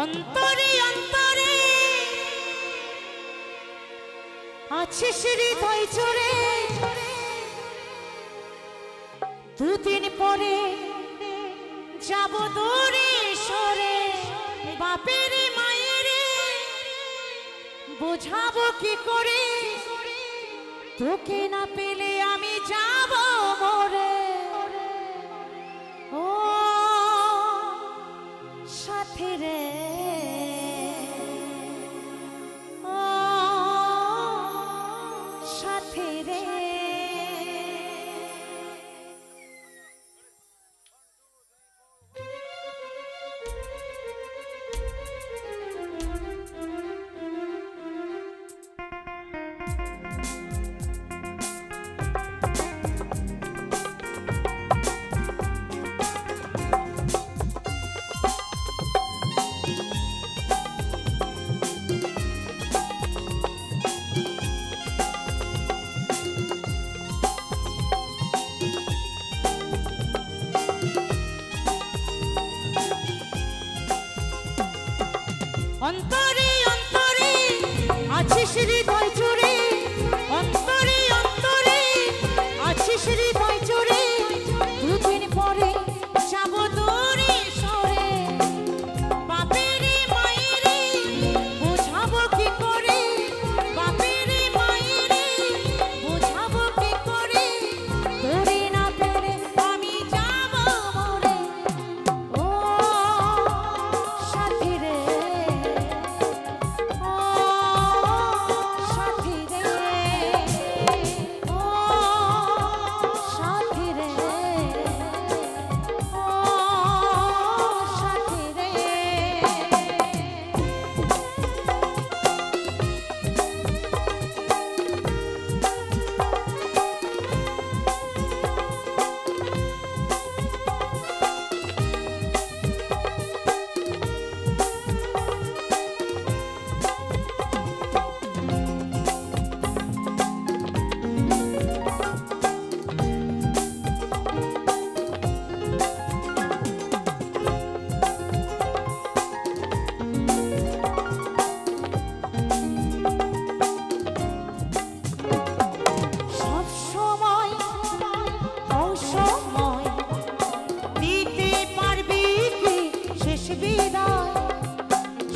অন্তরে অন্তরে আছিস হৃদয় জোরে, দুদিন পরে যাব দূরে সরে। বাপের মায়ের বোঝাবো কি করে, তোকে না পেলে আমি যাব মরে। ও সাথী রে, ও সাথী রে। অন্তরে অন্তরে আছিস হৃদয় জোরে, অন্তরে অন্তরে আছিস হৃদয় জোরে, দুদিন পরে যাব দূরে সরে। বাপের মায়ের বোঝাবো কি করে, বাপের মায়ের বোঝাবো কি করে, তোরে না পেলে আমি যাব মরে। ও সাথী রে,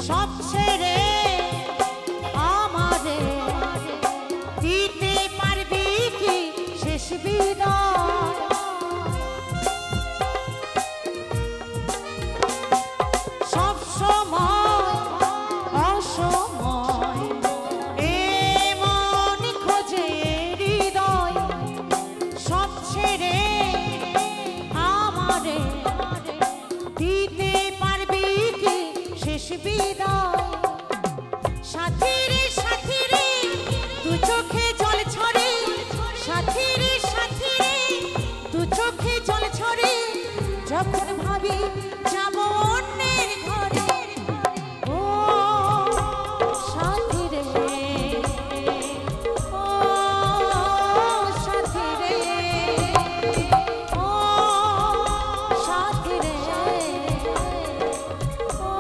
সব ছেড়ে আমারে দিতে পারবি কি শেষ বিদায়। সব সময় অসময় এমন খোঁজে হৃদয়, সব ছেড়ে আমারে দিতে পারবি কি শেষ বিদায়। সাথী রে সাথী রে দু চোখে জল ছড়ে, সাথী রে সাথী রে দু চোখে জল ছড়ে, যখন ভাবি যাব অন্যের ঘরে। ও সাথী রে, ও সাথী রে, ও সাথী রে, ও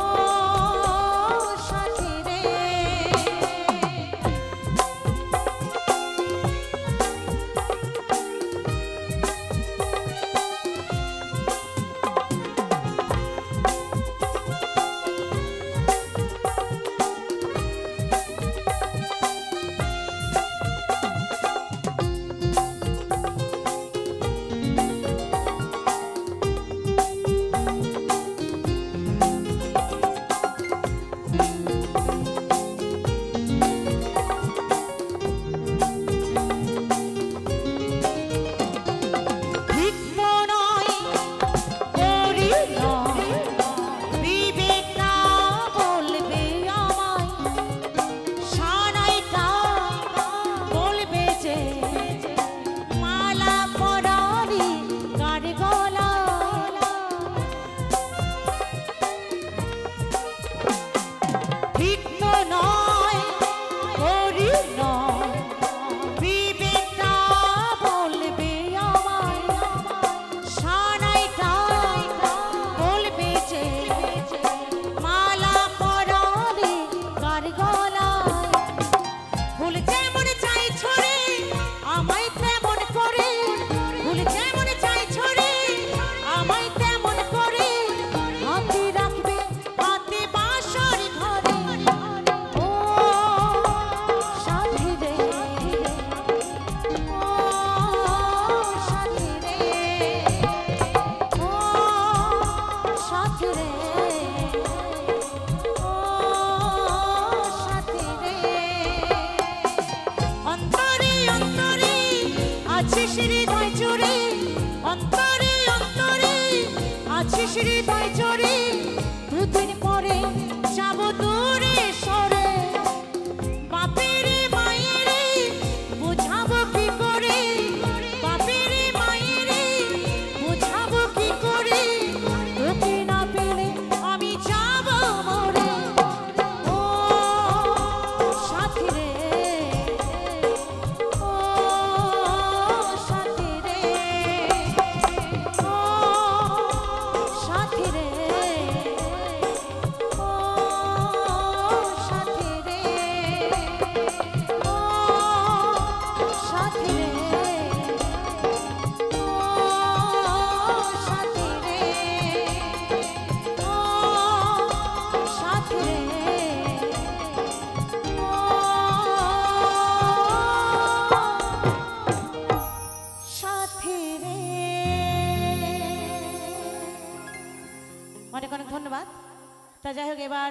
সাথী রে। ভাবিস হৃদয় চরে দুদিন পরে যাব দূরে সরে বাপের মায়ের বোঝাবো কি করে বাপের মায়ের বোঝাবো কি করে তোকে না পেলে আমি যাব মরে ও সাথী রে ও সাথী রে ও সাথী রে ও সাথী রে ও সাথী রে ও সাথী রে ও সাথী রে সাথী রে। অনেক অনেক ধন্যবাদ। তা যাই হোক, এবার